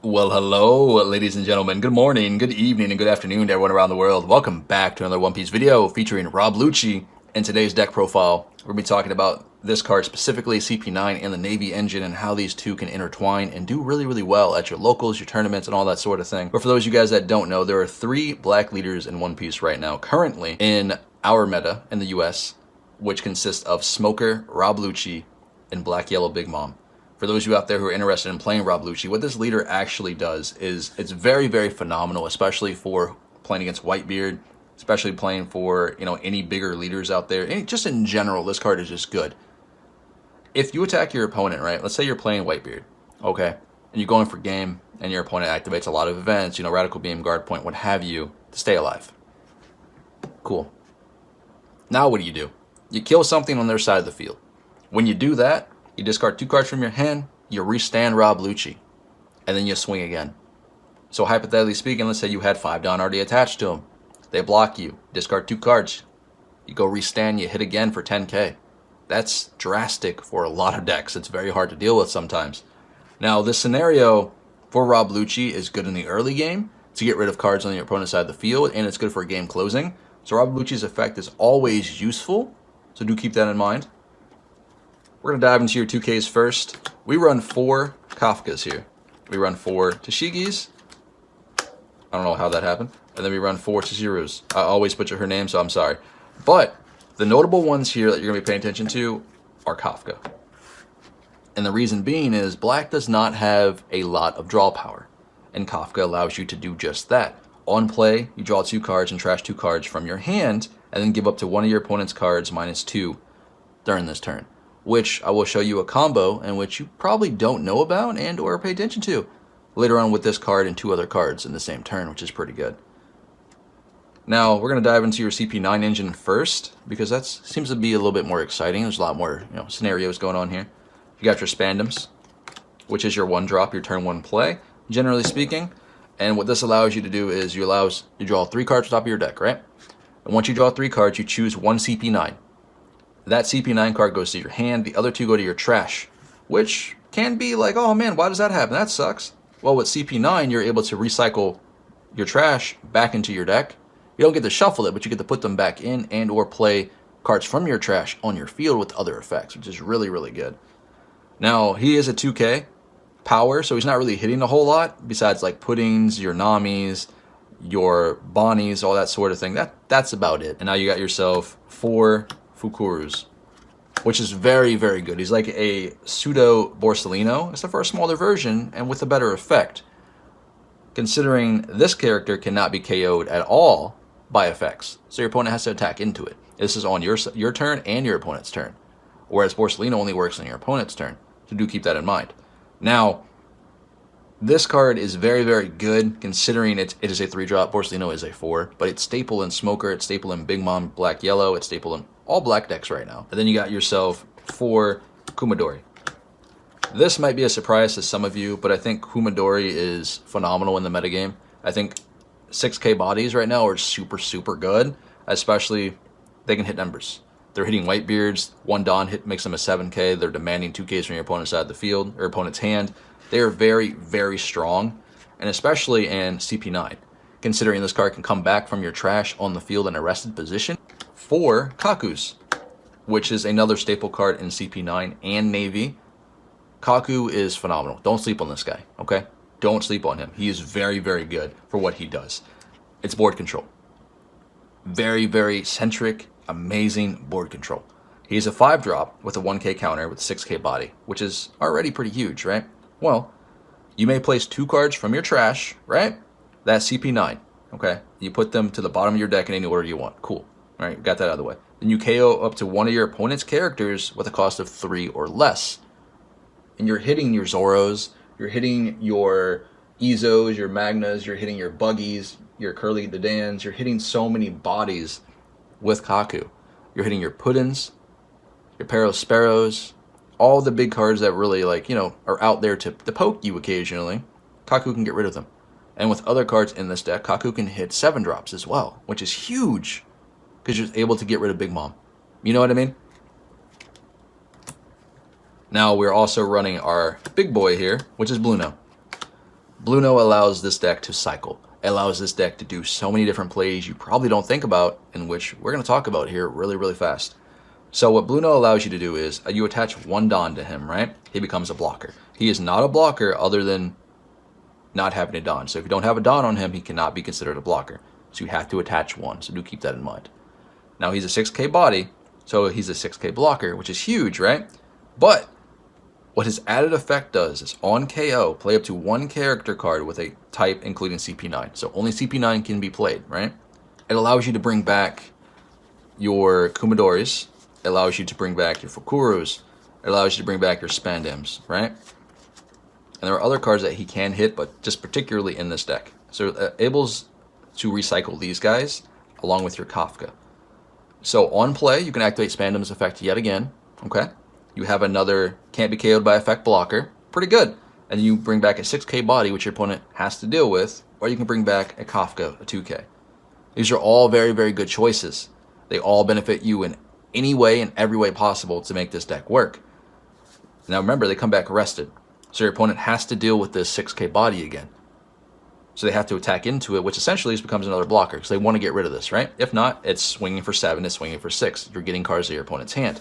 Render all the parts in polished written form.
Well, hello, ladies and gentlemen. Good morning, good evening, and good afternoon to everyone around the world. Welcome back to another One Piece video featuring Rob Lucci. In today's deck profile, we're going to be talking about this card specifically, CP9 and the Navy engine, and how these two can intertwine and do really, really well at your locals, your tournaments, and all that sort of thing. But for those of you guys that don't know, there are 3 black leaders in One Piece right now, currently in our meta in the US, which consists of Smoker, Rob Lucci, and Black Yellow Big Mom. For those of you out there who are interested in playing Rob Lucci, what this leader actually does is it's very, very phenomenal, especially for playing against Whitebeard, especially playing for, any bigger leaders out there. And just in general, this card is just good. If you attack your opponent, right, let's say you're playing Whitebeard, okay, and you're going for game, and your opponent activates a lot of events, Radical Beam, Guard Point, what have you, to stay alive. Cool. Now what do? You kill something on their side of the field. When you do that, you discard 2 cards from your hand, you restand Rob Lucci, and then you swing again. So hypothetically speaking, let's say you had 5 Dawn already attached to them. They block you, discard 2 cards. You go restand, you hit again for 10k. That's drastic for a lot of decks. It's very hard to deal with sometimes. Now, this scenario for Rob Lucci is good in the early game to get rid of cards on your opponent's side of the field, and it's good for game closing. So Rob Lucci's effect is always useful, so do keep that in mind. We're going to dive into your 2Ks first. We run 4 Kafkas here. We run 4 Tashigis. I don't know how that happened. And then we run 4 Tazirus. I always butcher her name, so I'm sorry. But the notable ones here that you're going to be paying attention to are Kafka. And the reason being is Black does not have a lot of draw power. And Kafka allows you to do just that. On play, you draw 2 cards and trash 2 cards from your hand, and then give up to one of your opponent's cards -2 during this turn, which I will show you a combo in which you probably don't know about and or pay attention to later on with this card and 2 other cards in the same turn, which is pretty good. Now, we're going to dive into your CP9 engine first, because that seems to be a little bit more exciting. There's a lot more scenarios going on here. You got your Spandums, which is your 1-drop, your turn 1 play, generally speaking. And what this allows you to do is you draw 3 cards on top of your deck, right? And once you draw 3 cards, you choose 1 CP9. That CP9 card goes to your hand, the other 2 go to your trash, which can be like, oh man, why does that happen? That sucks. Well, with CP9, you're able to recycle your trash back into your deck. You don't get to shuffle it, but you get to put them back in and or play cards from your trash on your field with other effects, which is really, really good. Now, he is a 2K power, so he's not really hitting a whole lot, besides like puddings, your Namis, your Bonnies, all that sort of thing. That's about it. And now you got yourself 4 Fukurus, which is very, very good. He's like a pseudo Borsalino, except for a smaller version and with a better effect, considering this character cannot be KO'd at all by effects, so your opponent has to attack into it. This is on your turn and your opponent's turn, whereas Borsalino only works on your opponent's turn, so do keep that in mind. Now, this card is very, very good, considering it is a 3-drop. Borsalino is a 4, but it's staple in Smoker, it's staple in Big Mom, Black Yellow, it's staple in all black decks right now. And then you got yourself 4 Kumadori. This might be a surprise to some of you, but I think Kumadori is phenomenal in the metagame. I think 6k bodies right now are super, super good, especially they can hit numbers. They're hitting Whitebeards, 1 Dawn hit makes them a 7k, they're demanding 2ks from your opponent's side of the field, or opponent's hand. They are very, very strong, and especially in CP9, considering this card can come back from your trash on the field in a rested position. 4 Kakus, which is another staple card in CP9 and Navy. Kaku is phenomenal. Don't sleep on this guy, okay? Don't sleep on him. He is very, very good for what he does. It's board control. Very, very centric, amazing board control. He is a 5-drop with a 1k counter with 6k body, which is already pretty huge, right? Well, you may place 2 cards from your trash, right? That's CP9, okay? You put them to the bottom of your deck in any order you want. Cool. All right, got that out of the way. Then you KO up to one of your opponent's characters with a cost of 3 or less. And you're hitting your Zoros, you're hitting your Izos, your Magnas, you're hitting your Buggies, your Curly the Dans, you're hitting so many bodies with Kaku. You're hitting your Puddins, your Peros Sparrows, all the big cards that really, are out there to poke you occasionally. Kaku can get rid of them. And with other cards in this deck, Kaku can hit 7-drops as well, which is huge, because you're able to get rid of Big Mom. You know what I mean? Now we're also running our big boy here, which is Bluno. Blue No allows this deck to cycle. It allows this deck to do so many different plays you probably don't think about, in which we're going to talk about here really fast. So what Blue No allows you to do is you attach one Don to him, right? He becomes a blocker. He is not a blocker other than not having a Don. So if you don't have a Don on him, he cannot be considered a blocker. So you have to attach one. So do keep that in mind. Now he's a 6K body, so he's a 6K blocker, which is huge, right? But what his added effect does is on KO, play up to one character card with a type including CP9. So only CP9 can be played, right? It allows you to bring back your Kumadoris. It allows you to bring back your Fukurus. It allows you to bring back your Spandems, right? And there are other cards that he can hit, but just particularly in this deck. So able to recycle these guys along with your Kafka. So on play, you can activate Spandem's effect yet again, okay? You have another can't be KO'd by effect blocker, pretty good. And you bring back a 6K body, which your opponent has to deal with, or you can bring back a Kafka, a 2K. These are all very good choices. They all benefit you in any way and every way possible to make this deck work. Now remember, they come back rested. So your opponent has to deal with this 6K body again. So they have to attack into it, which essentially just becomes another blocker, because they want to get rid of this, right? If not, it's swinging for 7, it's swinging for 6. You're getting cards to your opponent's hand.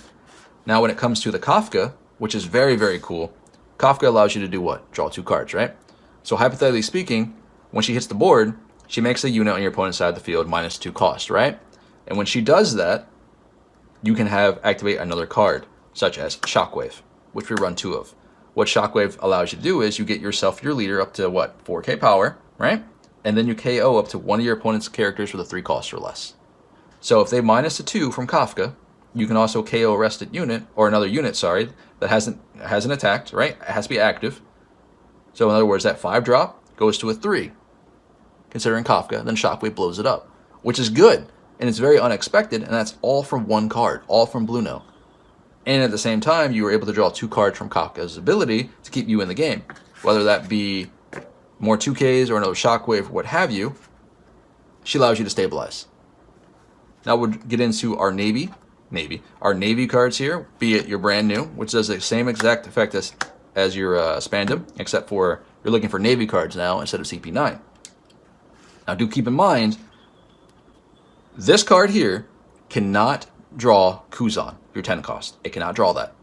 Now when it comes to the Kafka, which is very cool, Kafka allows you to do what? Draw 2 cards, right? So hypothetically speaking, when she hits the board, she makes a unit on your opponent's side of the field -2 cost, right? And when she does that, you can have activate another card, such as Shockwave, which we run 2 of. What Shockwave allows you to do is you get yourself your leader up to what? 4K power, right? And then you KO up to one of your opponent's characters with a 3 cost or less. So if they -2 from Kafka, you can also KO a rested unit, or another unit, sorry, that hasn't attacked, right? It has to be active. So in other words, that 5 drop goes to a 3, considering Kafka, then Shockwave blows it up, which is good, and it's very unexpected, and that's all from one card, all from Blue No. And at the same time, you were able to draw 2 cards from Kafka's ability to keep you in the game, whether that be more 2Ks or another Shockwave, what have you. She allows you to stabilize. Now we'll get into our Navy cards here, be it your brand new, which does the same exact effect as your Spandem, except for you're looking for Navy cards now instead of CP9. Now do keep in mind, this card here cannot draw Kuzan, your 10 cost. It cannot draw that.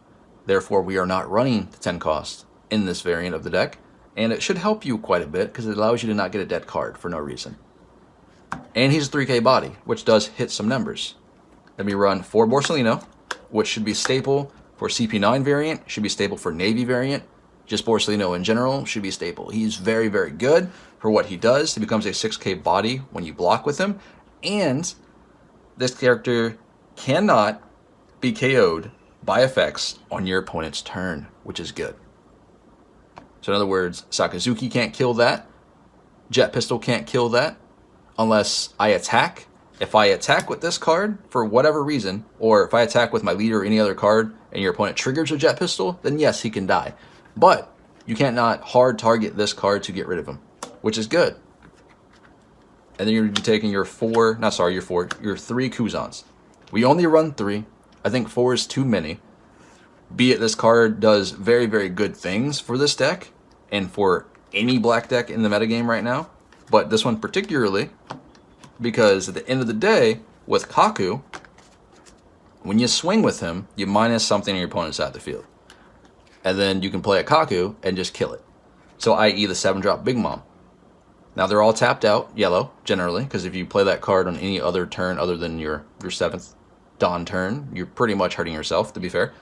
Therefore, we are not running the 10 cost in this variant of the deck, and it should help you quite a bit because it allows you to not get a dead card for no reason. And he's a 3K body, which does hit some numbers. Then we run 4 Borsellino, which should be staple for CP9 variant, should be staple for Navy variant. Just Borsellino in general should be staple. He's very good for what he does. He becomes a 6K body when you block with him, and this character cannot be KO'd by effects on your opponent's turn, which is good. So in other words, Sakazuki can't kill that. Jet Pistol can't kill that unless I attack. If I attack with this card for whatever reason, or if I attack with my leader or any other card and your opponent triggers a Jet Pistol, then yes, he can die. But you can't not hard target this card to get rid of him, which is good. And then you're taking your 3 Kuzans. We only run 3. I think 4 is too many. Be it this card does very good things for this deck and for any black deck in the metagame right now, but this one particularly, because at the end of the day, with Kaku, when you swing with him, you minus something on your opponent's side of the field. And then you can play a Kaku and just kill it. So i.e. the 7-drop Big Mom. Now they're all tapped out, yellow, generally, because if you play that card on any other turn other than your 7th Dawn turn, you're pretty much hurting yourself, to be fair.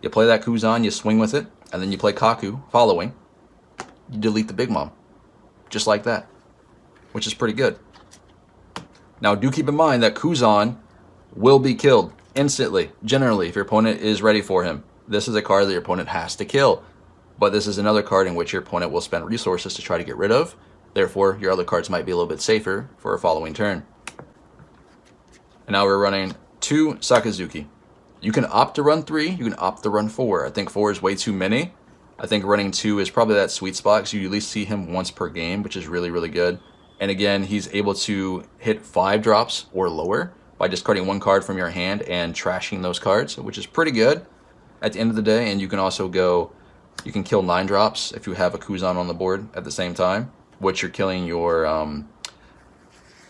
You play that Kuzan, you swing with it, and then you play Kaku following. You delete the Big Mom. Just like that. Which is pretty good. Now do keep in mind that Kuzan will be killed instantly, generally, if your opponent is ready for him. This is a card that your opponent has to kill. But this is another card in which your opponent will spend resources to try to get rid of. Therefore, your other cards might be a little bit safer for a following turn. And now we're running 2 Sakazuki. You can opt to run 3, you can opt to run 4. I think 4 is way too many. I think running 2 is probably that sweet spot, because you at least see him once per game, which is really good. And again, he's able to hit 5 drops or lower by discarding 1 card from your hand and trashing those cards, which is pretty good at the end of the day. And you can also go You can kill 9 drops if you have a Kuzan on the board at the same time, which you're killing your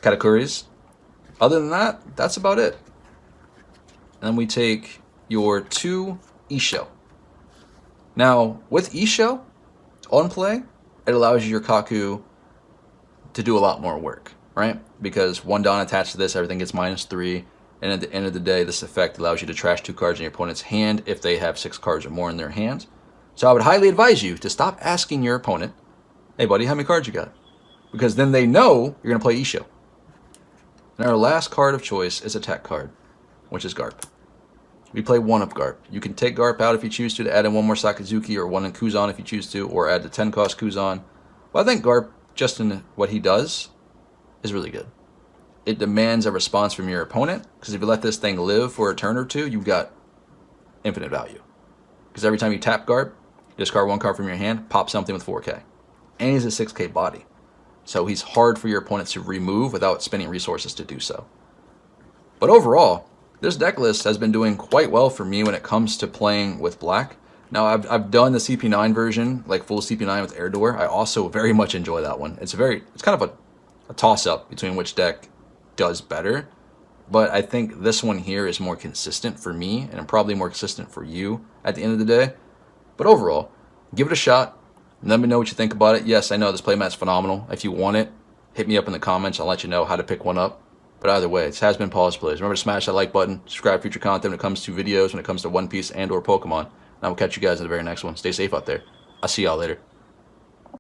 Katakuris. Other than that, that's about it. And then we take your 2 Isho. Now, with Isho on play, it allows your Kaku to do a lot more work, right? Because 1 Don attached to this, everything gets -3. And at the end of the day, this effect allows you to trash 2 cards in your opponent's hand if they have 6 cards or more in their hand. So I would highly advise you to stop asking your opponent, hey buddy, how many cards you got? Because then they know you're going to play Isho. And our last card of choice is a tech card, which is Garp. We play 1 of Garp. You can take Garp out if you choose to add in 1 more Sakazuki or 1 in Kuzan if you choose to, or add the 10 cost Kuzan. But I think Garp, just in what he does, is really good. It demands a response from your opponent, because if you let this thing live for a turn or 2, you've got infinite value. Because every time you tap Garp, discard 1 card from your hand, pop something with 4K. And he's a 6K body. So he's hard for your opponent to remove without spending resources to do so. But overall, this deck list has been doing quite well for me when it comes to playing with black. Now, I've done the CP9 version, like full CP9 with Air Door. I also very much enjoy that one. It's kind of a toss-up between which deck does better. But I think this one here is more consistent for me, and probably more consistent for you at the end of the day. But overall, give it a shot. Let me know what you think about it. Yes, I know this playmat's phenomenal. If you want it, hit me up in the comments. I'll let you know how to pick one up. But either way, it has been Pawseplays. Remember to smash that like button, subscribe for future content when it comes to videos, when it comes to One Piece and or Pokemon. And I will catch you guys in the very next one. Stay safe out there. I'll see y'all later.